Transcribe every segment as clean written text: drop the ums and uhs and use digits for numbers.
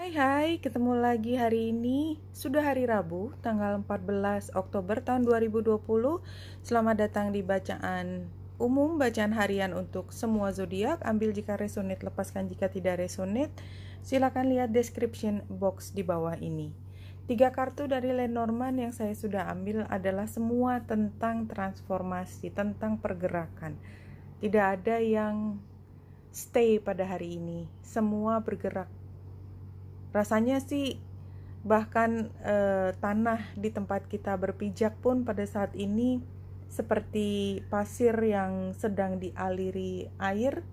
Hai, ketemu lagi hari ini. Sudah hari Rabu, tanggal 14 Oktober tahun 2020. Selamat datang di bacaan umum, bacaan harian untuk semua zodiak. Ambil jika resonate, lepaskan jika tidak resonate. Silakan lihat description box di bawah ini. 3 kartu dari Lenormand yang saya sudah ambil adalah semua tentang transformasi, tentang pergerakan. Tidak ada yang stay pada hari ini. Semua bergerak. Rasanya sih bahkan tanah di tempat kita berpijak pun pada saat ini seperti pasir yang sedang dialiri air.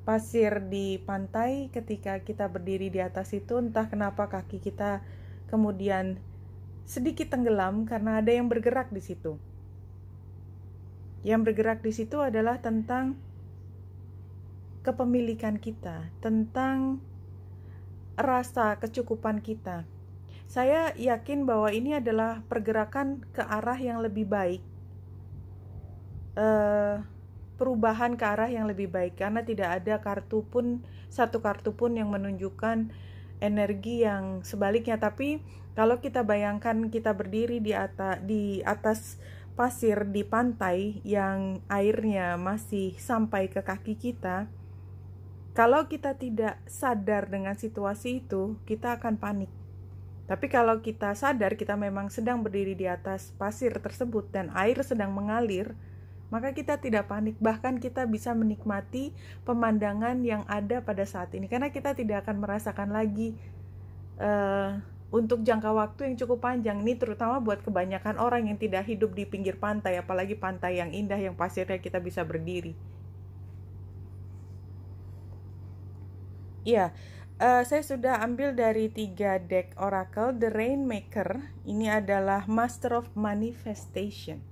Pasir di pantai, ketika kita berdiri di atas itu, entah kenapa kaki kita kemudian sedikit tenggelam karena ada yang bergerak di situ. Yang bergerak di situ adalah tentang kepemilikan kita, tentang rasa kecukupan kita. Saya yakin bahwa ini adalah pergerakan ke arah yang lebih baik, perubahan ke arah yang lebih baik, karena tidak ada satu kartu pun yang menunjukkan energi yang sebaliknya. Tapi kalau kita bayangkan kita berdiri di atas pasir di pantai yang airnya masih sampai ke kaki kita, kalau kita tidak sadar dengan situasi itu, kita akan panik. Tapi kalau kita sadar kita memang sedang berdiri di atas pasir tersebut dan air sedang mengalir, maka kita tidak panik. Bahkan kita bisa menikmati pemandangan yang ada pada saat ini. Karena kita tidak akan merasakan lagi untuk jangka waktu yang cukup panjang. Ini terutama buat kebanyakan orang yang tidak hidup di pinggir pantai, apalagi pantai yang indah yang pasirnya kita bisa berdiri. Ya, saya sudah ambil dari 3 deck oracle. The Rainmaker ini adalah Master of Manifestation.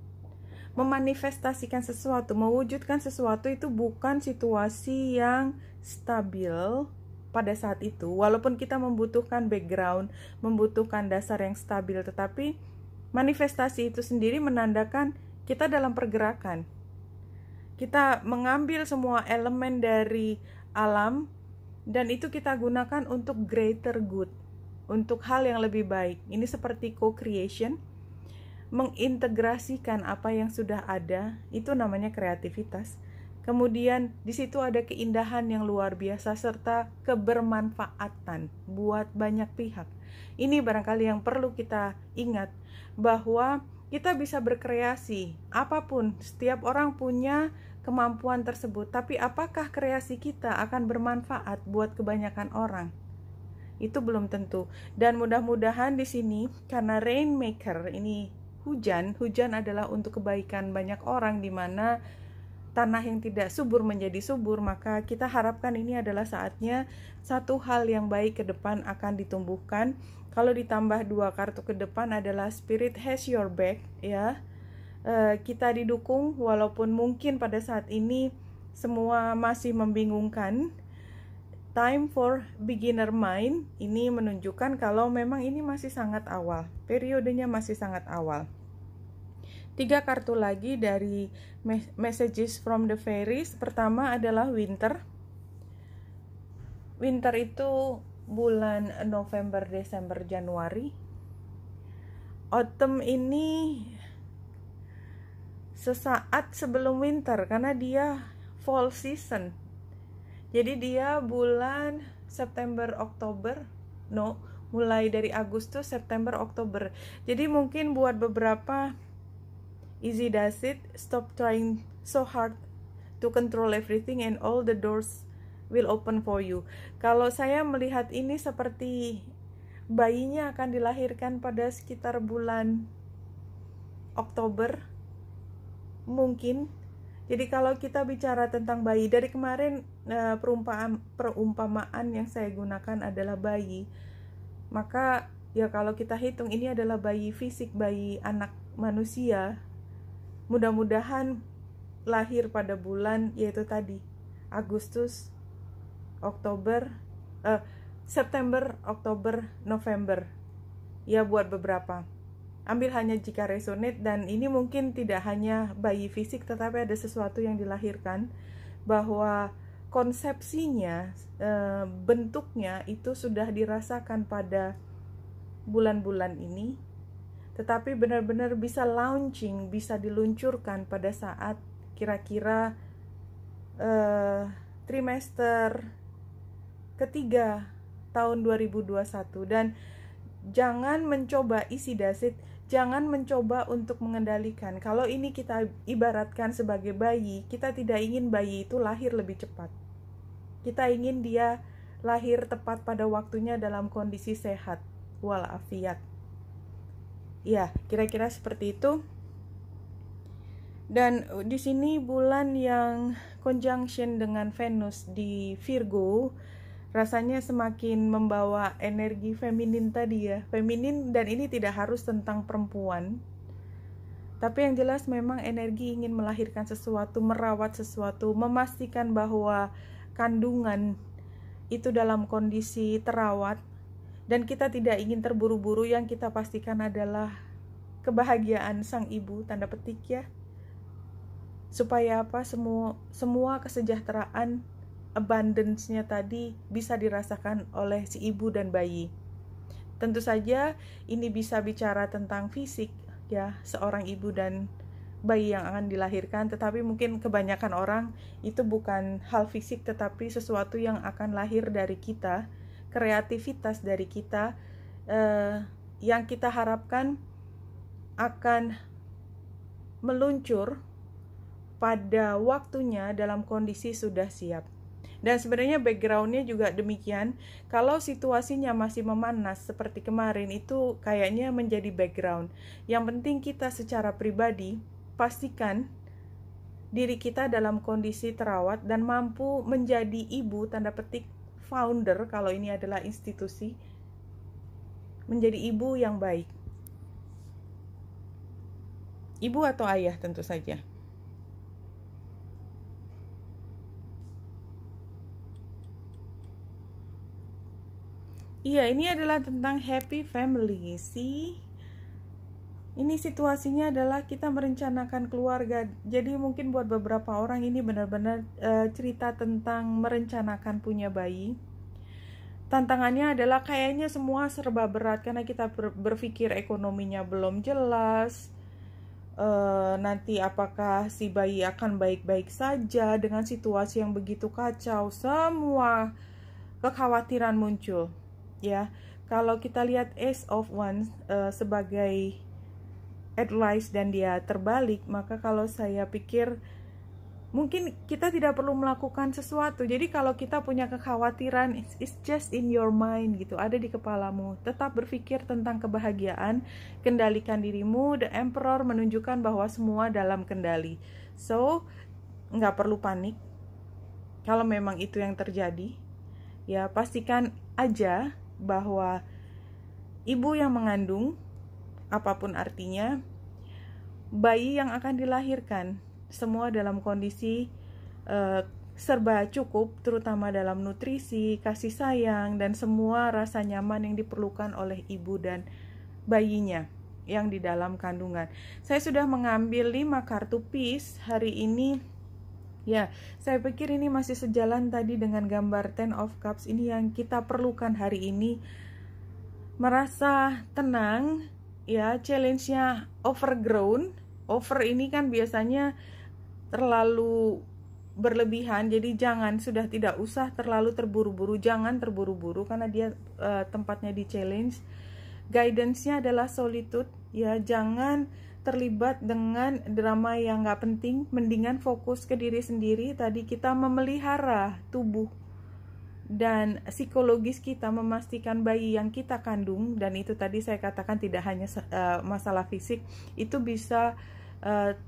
Memanifestasikan sesuatu, mewujudkan sesuatu itu bukan situasi yang stabil pada saat itu. Walaupun kita membutuhkan background, membutuhkan dasar yang stabil, tetapi manifestasi itu sendiri menandakan kita dalam pergerakan. Kita mengambil semua elemen dari alam dan itu kita gunakan untuk greater good, untuk hal yang lebih baik. Ini seperti co-creation, mengintegrasikan apa yang sudah ada, itu namanya kreativitas. Kemudian di situ ada keindahan yang luar biasa serta kebermanfaatan buat banyak pihak. Ini barangkali yang perlu kita ingat, bahwa kita bisa berkreasi apapun, setiap orang punya kemampuan tersebut, tapi apakah kreasi kita akan bermanfaat buat kebanyakan orang? Itu belum tentu. Dan mudah-mudahan di sini, karena Rainmaker ini hujan adalah untuk kebaikan banyak orang, di mana tanah yang tidak subur menjadi subur, maka kita harapkan ini adalah saatnya satu hal yang baik ke depan akan ditumbuhkan. Kalau ditambah 2 kartu ke depan adalah Spirit has your back, ya. Kita didukung walaupun mungkin pada saat ini semua masih membingungkan. Time for beginner mind ini menunjukkan kalau memang ini masih sangat awal, periodenya masih sangat awal. 3 kartu lagi dari Messages from the Fairies. Pertama adalah Winter. Winter itu bulan November, Desember, Januari. Autumn ini sesaat sebelum winter karena dia fall season. Jadi dia bulan September, Oktober, mulai dari Agustus, September, Oktober. Jadi mungkin buat beberapa, easy does it, stop trying so hard to control everything and all the doors will open for you. Kalau saya melihat ini seperti bayinya akan dilahirkan pada sekitar bulan Oktober, mungkin. Jadi kalau kita bicara tentang bayi, dari kemarin perumpamaan yang saya gunakan adalah bayi. Maka ya kalau kita hitung ini adalah bayi fisik, bayi anak manusia. Mudah-mudahan lahir pada bulan yaitu tadi Agustus, Oktober, September, Oktober, November. Ya buat beberapa. Ambil hanya jika resonate, dan ini mungkin tidak hanya bayi fisik tetapi ada sesuatu yang dilahirkan, bahwa konsepsinya, bentuknya itu sudah dirasakan pada bulan-bulan ini, tetapi benar-benar bisa launching, bisa diluncurkan pada saat kira-kira trimester ketiga tahun 2021. Dan jangan mencoba isi dasit, jangan mencoba untuk mengendalikan. Kalau ini kita ibaratkan sebagai bayi, kita tidak ingin bayi itu lahir lebih cepat. Kita ingin dia lahir tepat pada waktunya dalam kondisi sehat walafiat. Ya, kira-kira seperti itu. Dan di sini bulan yang conjunction dengan Venus di Virgo rasanya semakin membawa energi feminin tadi ya. Feminin, dan ini tidak harus tentang perempuan. Tapi yang jelas memang energi ingin melahirkan sesuatu, merawat sesuatu, memastikan bahwa kandungan itu dalam kondisi terawat. Dan kita tidak ingin terburu-buru, yang kita pastikan adalah kebahagiaan sang ibu, tanda petik ya. Supaya apa? Semua kesejahteraan, abundance-nya tadi bisa dirasakan oleh si ibu dan bayi. Tentu saja ini bisa bicara tentang fisik ya, seorang ibu dan bayi yang akan dilahirkan, tetapi mungkin kebanyakan orang itu bukan hal fisik, tetapi sesuatu yang akan lahir dari kita, kreativitas dari kita, yang kita harapkan akan meluncur pada waktunya dalam kondisi sudah siap. Dan sebenarnya backgroundnya juga demikian. Kalau situasinya masih memanas seperti kemarin, itu kayaknya menjadi background. Yang penting kita secara pribadi pastikan diri kita dalam kondisi terawat dan mampu menjadi ibu, tanda petik founder, kalau ini adalah institusi, menjadi ibu yang baik. Ibu atau ayah tentu saja. Iya, ini adalah tentang happy family sih. Ini situasinya adalah kita merencanakan keluarga. Jadi mungkin buat beberapa orang ini benar-benar cerita tentang merencanakan punya bayi. Tantangannya adalah kayaknya semua serba berat karena kita berpikir ekonominya belum jelas. Nanti apakah si bayi akan baik-baik saja dengan situasi yang begitu kacau. Semua kekhawatiran muncul. Ya, kalau kita lihat Ace of Wands sebagai advice dan dia terbalik, maka kalau saya pikir mungkin kita tidak perlu melakukan sesuatu. Jadi kalau kita punya kekhawatiran, it's just in your mind gitu, ada di kepalamu. Tetap berpikir tentang kebahagiaan, kendalikan dirimu. The Emperor menunjukkan bahwa semua dalam kendali. So, nggak perlu panik kalau memang itu yang terjadi. Ya, pastikan aja bahwa ibu yang mengandung, apapun artinya, bayi yang akan dilahirkan, semua dalam kondisi serba cukup, terutama dalam nutrisi, kasih sayang, dan semua rasa nyaman yang diperlukan oleh ibu dan bayinya yang di dalam kandungan. Saya sudah mengambil 5 kartu peace hari ini. Ya, saya pikir ini masih sejalan tadi dengan gambar Ten of Cups. Ini yang kita perlukan hari ini. Merasa tenang, ya, challenge-nya overgrown. Over ini kan biasanya terlalu berlebihan, jadi sudah tidak usah terlalu terburu-buru. Jangan terburu-buru karena dia tempatnya di challenge. Guidance-nya adalah solitude, ya, jangan terlibat dengan drama yang gak penting, mendingan fokus ke diri sendiri. Tadi kita memelihara tubuh dan psikologis kita, memastikan bayi yang kita kandung, dan itu tadi saya katakan tidak hanya masalah fisik, itu bisa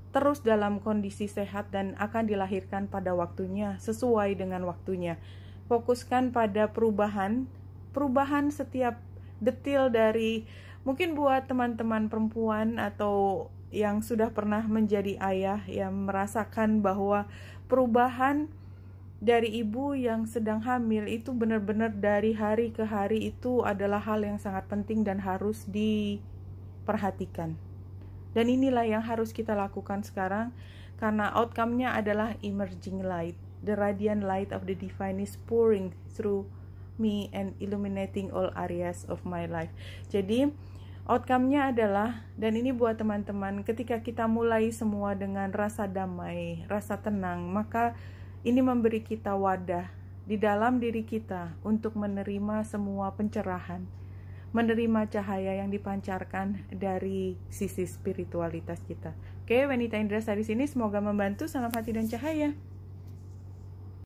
terus dalam kondisi sehat dan akan dilahirkan pada waktunya, sesuai dengan waktunya. Fokuskan pada perubahan setiap detil dari, mungkin buat teman-teman perempuan atau yang sudah pernah menjadi ayah, yang merasakan bahwa perubahan dari ibu yang sedang hamil itu benar-benar dari hari ke hari itu adalah hal yang sangat penting dan harus diperhatikan. Dan inilah yang harus kita lakukan sekarang, karena outcome-nya adalah emerging light. the radiant light of the divine is pouring through me and illuminating all areas of my life. Jadi outcome-nya adalah, dan ini buat teman-teman, ketika kita mulai semua dengan rasa damai, rasa tenang, maka ini memberi kita wadah di dalam diri kita untuk menerima semua pencerahan, menerima cahaya yang dipancarkan dari sisi spiritualitas kita. Oke, Wanita Indrasari sini semoga membantu. Salam hati dan cahaya.